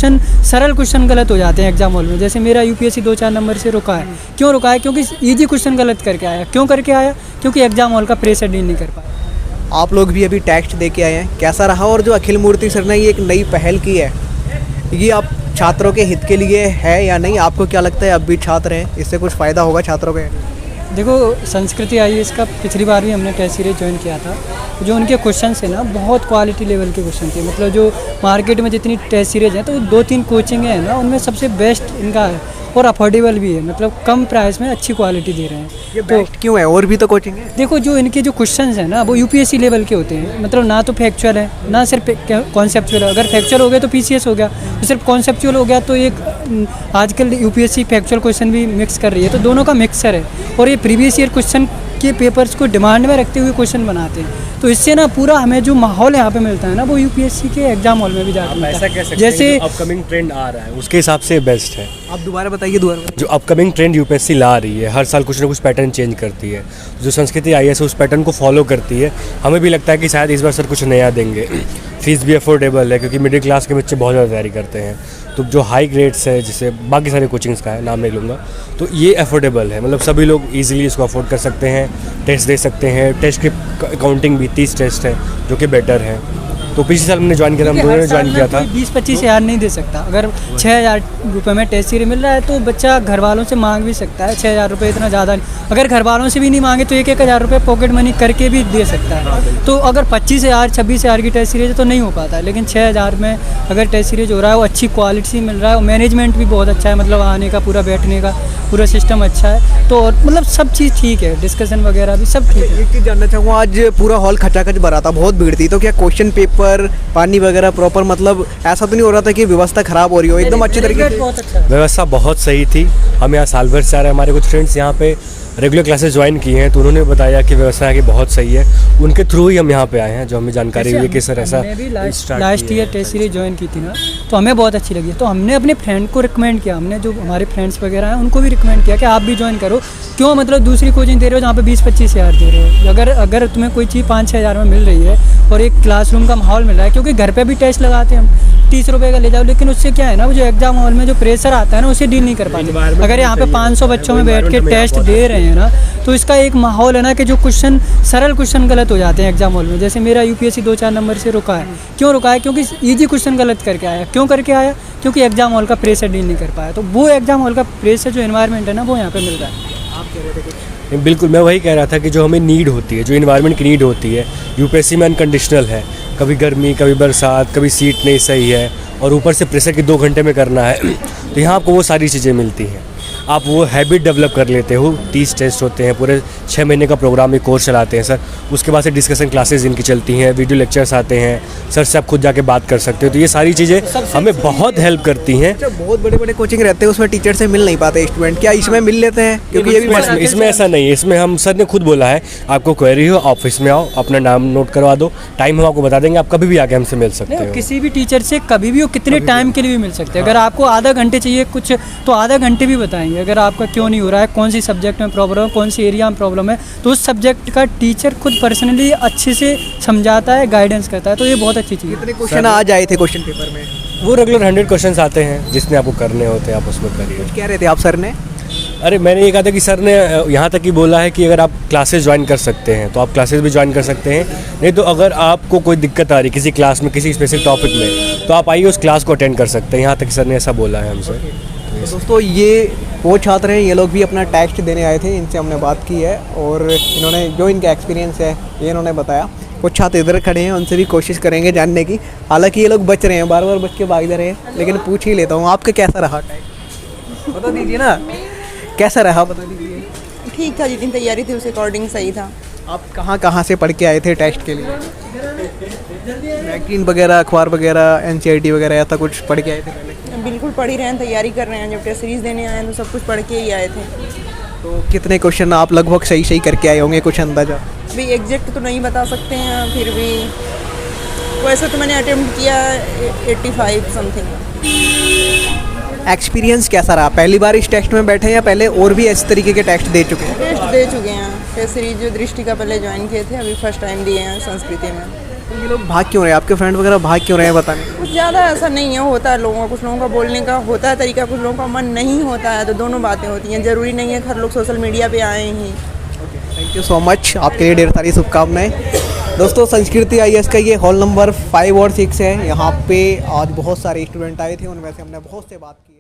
Question सरल question गलत हो जाते हैं एग्जाम हॉल में। जैसे मेरा यूपीएससी 2-4 नंबर से रुका है। क्यों रुका है? क्योंकि ईजी क्वेश्चन गलत करके आया। क्यों करके आया? क्योंकि एग्जाम हॉल का प्रेशर डील नहीं कर पाया। आप लोग भी अभी टेस्ट दे के आए हैं, कैसा रहा? और जो अखिल मूर्ति सर ने ये एक नई पहल की है, ये आप छात्रों के हित के लिए है या नहीं? आपको क्या लगता है, अब भी छात्र हैं, इससे कुछ फ़ायदा होगा छात्रों के? देखो, संस्कृति IAS का पिछली बार भी हमने टेस्ट सीरीज ज्वाइन किया था। जो उनके क्वेश्चन है ना, बहुत क्वालिटी लेवल के क्वेश्चन थे। मतलब जो मार्केट में जितनी टेस्ट सीरीज हैं, तो 2-3 कोचिंग हैं ना, उनमें सबसे बेस्ट इनका है और अफोर्डेबल भी है। मतलब कम प्राइस में अच्छी क्वालिटी दे रहे हैं। ये बेस्ट क्यों है? और भी तो कोचिंग है। देखो, जो इनके जो क्वेश्चंस हैं ना, वो यूपीएससी लेवल के होते हैं। मतलब ना तो फैक्चुअल है, ना सिर्फ कॉन्सेप्चुअल है। अगर फैक्चुअल हो गया तो PCS हो गया, तो सिर्फ कॉन्सेप्चुअल हो गया तो एक आजकल यूपीएससी फैक्चुअल क्वेश्चन भी मिक्स कर रही है। तो दोनों का मिक्सर है और ये प्रीवियस ईयर क्वेश्चन के पेपर्स को डिमांड में रखते हुए क्वेश्चन बनाते हैं। तो इससे ना पूरा हमें जो माहौल यहाँ पे मिलता है ना, वो यूपीएससी के एग्जाम हॉल में भी जाकर मिलता है। जैसे अपकमिंग ट्रेंड आ रहा है उसके हिसाब से बेस्ट है। आप दोबारा बताइए, दोबारा। जो अपकमिंग ट्रेंड यूपीएससी ला रही है, हर साल कुछ ना कुछ पैटर्न चेंज करती है। जो संस्कृति IAS है उस पैटर्न को फॉलो करती है। हमें भी लगता है कि शायद इस बार सर कुछ नया देंगे। फीस भी अफोर्डेबल है, क्योंकि मिडिल क्लास के बच्चे बहुत ज़्यादा तैयारी करते हैं। तो जो हाई ग्रेड्स है, जैसे बाकी सारे कोचिंग्स का है, नाम नहीं लूँगा, तो ये अफोर्डेबल है। मतलब सभी लोग ईजिली इसको अफोर्ड कर सकते हैं, टेस्ट दे सकते हैं। टेस्ट की काउंटिंग भी 30 टेस्ट है, जो कि बेटर है। तो पिछले साल हमने ज्वाइन किया था, हम दोनों ने ज्वाइन किया था। 20-25 हज़ार नहीं दे सकता। अगर 6,000 रुपये में टेस्ट सीरीज मिल रहा है तो बच्चा घर वालों से मांग भी सकता है। 6,000 रुपये इतना ज़्यादा नहीं। अगर घर वालों से भी नहीं मांगे तो 1-1 हज़ार रुपये पॉकेट मनी करके भी दे सकता है। तो अगर 25,000 26,000 की टेस्ट सीरीज है तो नहीं हो पाता है। लेकिन 6,000 में अगर टेस्ट सीरीज हो रहा है, वो अच्छी क्वालिटी मिल रहा है और मैनेजमेंट भी बहुत अच्छा है। मतलब आने का पूरा, बैठने का पूरा सिस्टम अच्छा है। तो मतलब सब चीज़ ठीक है, डिस्कशन वगैरह भी सब ठीक है। एक चीज़ जानना चाहूँगा, आज पूरा हॉल खचाखच भरा था, बहुत भीड़ थी, तो क्या क्वेश्चन पेपर, पानी वगैरह प्रॉपर, मतलब ऐसा तो नहीं हो रहा था कि व्यवस्था खराब हो रही हो? एकदम अच्छी तरीके से बहुत अच्छा। व्यवस्था बहुत सही थी। हम यहाँ साल भर से आ रहे हैं। हमारे कुछ फ्रेंड्स यहाँ पे रेगुलर क्लासेस ज्वाइन की हैं, तो उन्होंने बताया कि व्यवस्था यहाँ की बहुत सही है। उनके थ्रू ही हम यहाँ पे आए हैं, जो हमें जानकारी हुई है कि सर ऐसा last year test series join की थी ना, तो हमें बहुत अच्छी लगी। तो हमने अपने फ्रेंड को रिकमेंड किया। हमने जो हमारे फ्रेंड्स वगैरह हैं उनको भी रिकमेंड किया कि आप भी ज्वाइन करो। क्यों? मतलब दूसरी कोचिंग दे रहे हो जहाँ पे 20-25 हज़ार दे रहे हो। अगर तुम्हें कोई चीज़ 5-6 हज़ार में मिल रही है और एक क्लासरूम का माहौल मिल रहा है, क्योंकि घर पे भी टेस्ट लगाते हैं हम, 30 रुपये का ले जाओ, लेकिन उससे क्या है ना, वो जो एग्जाम हॉल में जो प्रेशर आता है ना, उसे डील नहीं कर पाते। अगर यहाँ पे 500 बच्चों में बैठ के टेस्ट दे रहे हैं ना, तो इसका एक माहौल है ना कि जो क्वेश्चन सरल क्वेश्चन गलत हो जाते हैं एग्जाम हॉल में। जैसे मेरा यूपीएससी 2-4 नंबर से रुका है। क्यों रुका है? क्योंकि ईजी क्वेश्चन गलत करके आया। क्यों करके आया? क्योंकि एग्जाम हॉल का प्रेशर डील नहीं कर पाया। तो वो एग्जाम हॉल का प्रेशर, जो एनवायरनमेंट है ना, वो यहाँ पे मिल रहा है। आप कह रहे थे कुछ? बिल्कुल, मैं वही कह रहा था कि जो हमें नीड होती है, जो इन्वायरमेंट की नीड होती है, यूपीएससी में अनकंडीशनल है। कभी गर्मी, कभी बरसात, कभी सीट नहीं सही है, और ऊपर से प्रेशर की 2 घंटे में करना है। तो यहाँ आपको वो सारी चीज़ें मिलती हैं। आप वो हैबिट डेवलप कर लेते हो। 30 टेस्ट होते हैं, पूरे 6 महीने का प्रोग्राम, एक कोर्स चलाते हैं सर। उसके बाद से डिस्कशन क्लासेस इनकी चलती हैं, वीडियो लेक्चर्स आते हैं, सर से आप खुद जाके बात कर सकते हो। तो ये सारी चीज़ें हमें बहुत हेल्प करती हैं। बहुत बड़े बड़े कोचिंग रहते हैं, उसमें टीचर से मिल नहीं पाते स्टूडेंट, क्या इसमें मिल लेते हैं? क्योंकि ये भी इसमें ऐसा नहीं है। इसमें हम सर ने खुद बोला है, आपको क्वेरी हो ऑफिस में आओ, अपना नाम नोट करवा दो, टाइम हम आपको बता देंगे, आप कभी भी आके हमसे मिल सकते हो। किसी भी टीचर से कभी भी, वो कितने टाइम के लिए भी मिल सकते हैं। अगर आपको आधा घंटे चाहिए कुछ, तो आधा घंटे भी बताएंगे। अगर आपका क्यों नहीं हो रहा है, कौन सी सब्जेक्ट में प्रॉब्लम है, कौन सी एरिया में प्रॉब्लम है, तो उस सब्जेक्ट का टीचर खुद पर्सनली अच्छे से समझाता है, गाइडेंस करता है। तो ये बहुत अच्छी चीज़ है। कितने क्वेश्चन आज आए थे क्वेश्चन पेपर में? वो रेगुलर 100 क्वेश्चंस आते हैं, जिसमें आपको करने होते हैं, आप उसमें करिए। कह रहे थे आप सर ने? अरे मैंने ये कहा था कि सर ने यहाँ तक ही बोला है कि अगर आप क्लासेस ज्वाइन कर सकते हैं तो आप क्लासेस भी ज्वाइन कर सकते हैं। नहीं तो अगर आपको कोई दिक्कत आ रही किसी क्लास में, किसी स्पेसिफिक टॉपिक में, तो आप आइए उस क्लास को अटेंड कर सकते हैं। यहाँ तक सर ने ऐसा बोला है हमसे। तो दोस्तों, ये वो छात्र हैं, ये लोग भी अपना टेस्ट देने आए थे, इनसे हमने बात की है और इन्होंने जो इनका एक्सपीरियंस है ये इन्होंने बताया। कुछ छात्र इधर खड़े हैं, उनसे भी कोशिश करेंगे जानने की। हालांकि ये लोग बच रहे हैं, बार बार बच के भाग जा रहे हैं, लेकिन पूछ ही लेता हूँ, आपका कैसा रहा टेस्ट? बता दीजिए ना, कैसा रहा, बता दीजिए। ठीक था, जितनी तैयारी थी उस अकॉर्डिंग सही था। आप कहाँ से पढ़ के आए थे टेस्ट के लिए? मैगजीन वगैरह, अखबार वगैरह, NCERT वगैरह, ऐसा कुछ पढ़ के आए थे पहले? बिल्कुल पढ़ ही रहे हैं, तैयारी कर रहे हैं। जब टेस्ट सीरीज देने आए हैं तो सब कुछ पढ़ के ही आए थे। तो कितने क्वेश्चन आप लगभग सही करके आए होंगे, कुछ अंदाजा? अभी एग्जैक्ट तो नहीं बता सकते हैं, फिर भी वैसे तो मैंने अटेम्प्ट किया 85 समथिंग। एक्सपीरियंस कैसा रहा? पहली बार इस टेस्ट में बैठे हैं या पहले और भी इस तरीके के टेस्ट दे चुके हैं? टेस्ट दे चुके हैं। टेस्ट सीरीज जो दृष्टि का पहले ज्वाइन किए थे, अभी फर्स्ट टाइम दिए हैं संस्कृति में। तो ये लोग भाग क्यों रहे हैं, आपके फ्रेंड वगैरह भाग क्यों रहे हैं बताने? कुछ ज़्यादा ऐसा नहीं है, होता है लोगों का, कुछ लोगों का बोलने का होता है तरीका, कुछ लोगों का मन नहीं होता है, तो दोनों बातें होती हैं। ज़रूरी नहीं है हर लोग सोशल मीडिया पे आए हैं। थैंक यू सो मच, आपके लिए ढेर सारी शुभकामनाएं। दोस्तों संस्कृति IAS का ये हॉल नंबर 5 और 6 है। यहाँ पे आज बहुत सारे स्टूडेंट आए थे, उनमें से हमने बहुत से बात की है।